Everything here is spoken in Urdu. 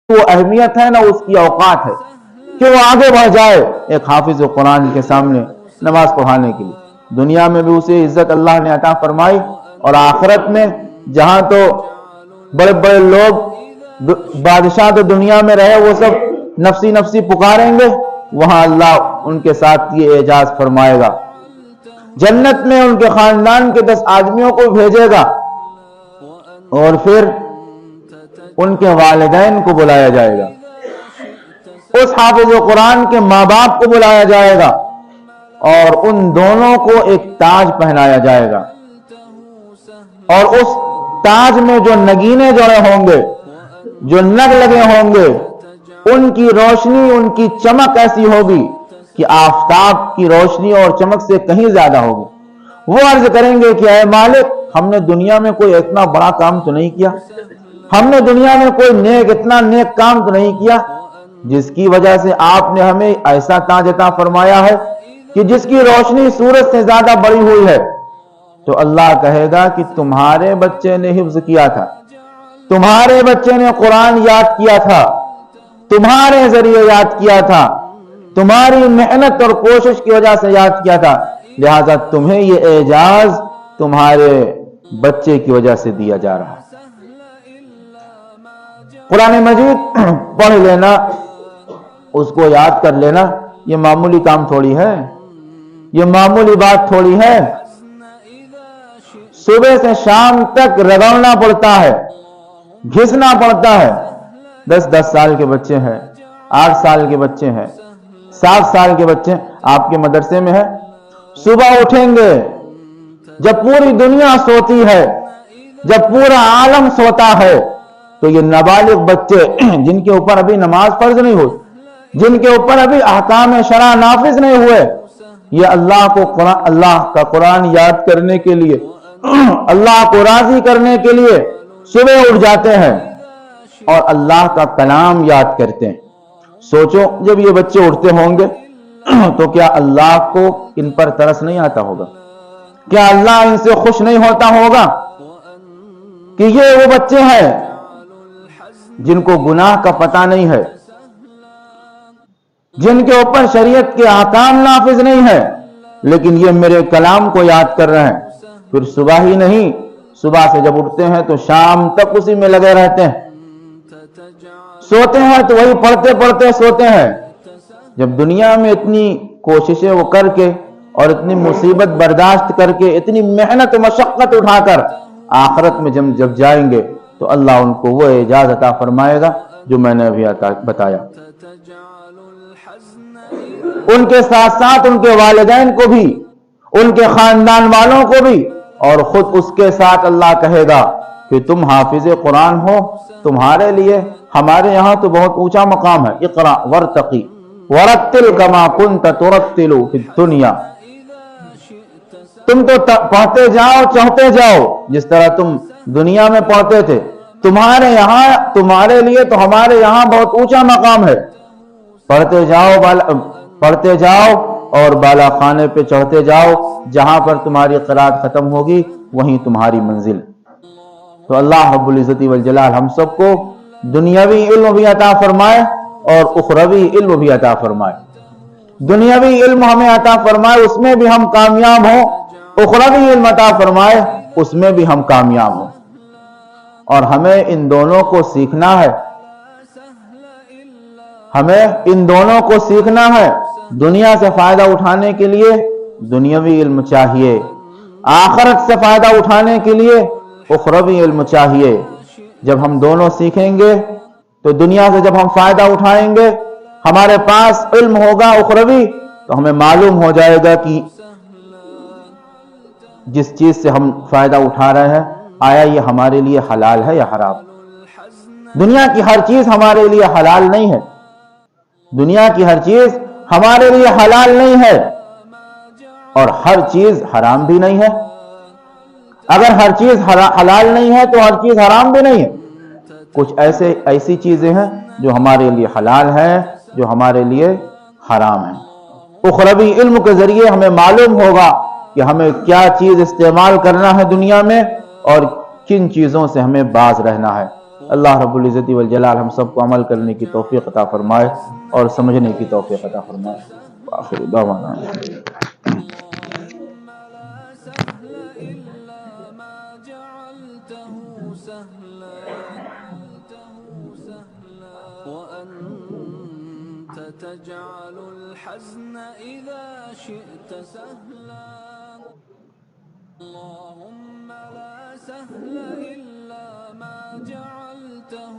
وہ اہمیت ہے نہ اس کی اوقات ہے کہ وہ آگے بڑھ جائے ایک حافظ قرآن کے سامنے نماز پڑھانے کے لیے۔ دنیا میں بھی اسے عزت اللہ نے عطا فرمائی، اور آخرت میں جہاں تو بڑے بڑے لوگ بادشاہ تو دنیا میں رہے وہ سب نفسی نفسی پکاریں گے، وہاں اللہ ان کے ساتھ یہ اعجاز فرمائے گا۔ جنت میں ان کے خاندان کے 10 آدمیوں کو بھیجے گا، اور پھر ان کے والدین کو بلایا جائے گا، اس حافظ قرآن کے ماں باپ کو بلایا جائے گا، اور ان دونوں کو ایک تاج پہنایا جائے گا، اور اس تاج میں جو نگینے جڑے ہوں گے، جو نگ لگے ہوں گے، ان کی روشنی، ان کی چمک ایسی ہوگی کہ آفتاب کی روشنی اور چمک سے کہیں زیادہ ہوگی۔ وہ عرض کریں گے کہ اے مالک، ہم نے دنیا میں کوئی اتنا بڑا کام تو نہیں کیا، ہم نے دنیا میں کوئی اتنا نیک کام تو نہیں کیا جس کی وجہ سے آپ نے ہمیں ایسا تاج عطا فرمایا ہے کہ جس کی روشنی سورج سے زیادہ بڑی ہوئی ہے۔ تو اللہ کہے گا کہ تمہارے بچے نے حفظ کیا تھا، تمہارے بچے نے قرآن یاد کیا تھا، تمہارے ذریعے یاد کیا تھا، تمہاری محنت اور کوشش کی وجہ سے یاد کیا تھا، لہذا تمہیں یہ اعجاز تمہارے بچے کی وجہ سے دیا جا رہا ہے۔ قرآن مجید پڑھ لینا، اس کو یاد کر لینا، یہ معمولی کام تھوڑی ہے، یہ معمولی بات تھوڑی ہے۔ صبح سے شام تک رگڑنا پڑتا ہے، گھسنا پڑتا ہے۔ 10 سال کے بچے ہیں، 8 سال کے بچے ہیں، 7 سال کے بچے آپ کے مدرسے میں ہیں، صبح اٹھیں گے جب پوری دنیا سوتی ہے، جب پورا عالم سوتا ہے، تو یہ نابالغ بچے جن کے اوپر ابھی نماز فرض نہیں ہوئی، جن کے اوپر ابھی احکام شرع نافذ نہیں ہوئے، یہ اللہ کا قرآن یاد کرنے کے لیے، اللہ کو راضی کرنے کے لیے صبح اٹھ جاتے ہیں اور اللہ کا کلام یاد کرتے ہیں۔ سوچو جب یہ بچے اٹھتے ہوں گے تو کیا اللہ کو ان پر ترس نہیں آتا ہوگا؟ کیا اللہ ان سے خوش نہیں ہوتا ہوگا کہ یہ وہ بچے ہیں جن کو گناہ کا پتہ نہیں ہے، جن کے اوپر شریعت کے احکام نافذ نہیں ہے، لیکن یہ میرے کلام کو یاد کر رہے ہیں۔ پھر صبح ہی نہیں، صبح سے جب اٹھتے ہیں تو شام تک اسی میں لگے رہتے ہیں، سوتے ہیں تو وہی پڑھتے پڑھتے سوتے ہیں۔ جب دنیا میں اتنی کوششیں وہ کر کے اور اتنی مصیبت برداشت کر کے، اتنی محنت و مشقت اٹھا کر آخرت میں جب جائیں گے تو اللہ ان کو وہ اعزاز عطا فرمائے گا جو میں نے ابھی بتایا۔ ان کے ساتھ ساتھ ان کے والدین کو بھی، ان کے خاندان والوں کو بھی، اور خود اس کے ساتھ اللہ کہے گا کہ تم حافظ قرآن ہو، تمہارے لیے ہمارے یہاں تو بہت اونچا مقام ہے۔ اقرا ورتقی ورتل کما کنت ترتل فی الدنیا، تم تو پڑھتے جاؤ، چڑھتے جاؤ جس طرح تم دنیا میں پڑھتے تھے، تمہارے یہاں، تمہارے لیے تو ہمارے یہاں بہت اونچا مقام ہے۔ پڑھتے جاؤ اور بالا خانے پہ چڑھتے جاؤ، جہاں پر تمہاری قرات ختم ہوگی وہیں تمہاری منزل۔ تو اللہ رب العزت والجلال ہم سب کو دنیاوی علم بھی عطا فرمائے اور اخروی علم بھی عطا فرمائے۔ دنیاوی علم ہمیں عطا فرمائے، اس میں بھی ہم کامیاب ہوں، اخروی علم عطا فرمائے، اس میں بھی ہم کامیاب ہوں۔ اور ہمیں ان دونوں کو سیکھنا ہے، ہمیں ان دونوں کو سیکھنا ہے۔ دنیا سے فائدہ اٹھانے کے لیے دنیاوی علم چاہیے، آخرت سے فائدہ اٹھانے کے لیے اخروی علم چاہیے۔ جب ہم دونوں سیکھیں گے تو دنیا سے جب ہم فائدہ اٹھائیں گے، ہمارے پاس علم ہوگا اخروی، تو ہمیں معلوم ہو جائے گا کہ جس چیز سے ہم فائدہ اٹھا رہے ہیں آیا یہ ہمارے لیے حلال ہے یا حرام۔ دنیا کی ہر چیز ہمارے لیے حلال نہیں ہے، دنیا کی ہر چیز ہمارے لیے حلال نہیں ہے، اور ہر چیز حرام بھی نہیں ہے۔ اگر ہر چیز حلال نہیں ہے تو ہر چیز حرام بھی نہیں ہے۔ کچھ ایسی چیزیں ہیں جو ہمارے لیے حلال ہیں، جو ہمارے لیے حرام ہیں۔ اخروی علم کے ذریعے ہمیں معلوم ہوگا کہ ہمیں کیا چیز استعمال کرنا ہے دنیا میں اور کن چیزوں سے ہمیں باز رہنا ہے۔ اللہ رب العزت والجلال ہم سب کو عمل کرنے کی توفیق عطا فرمائے اور سمجھنے کی توفیق عطا فرمائے. آخر دعوانا اللهم لا سهل إلا ما جعلته سهلا وأنت تجعل الحزن إذا شئت سهلا. اللهم لا سهل إلا ما جعلته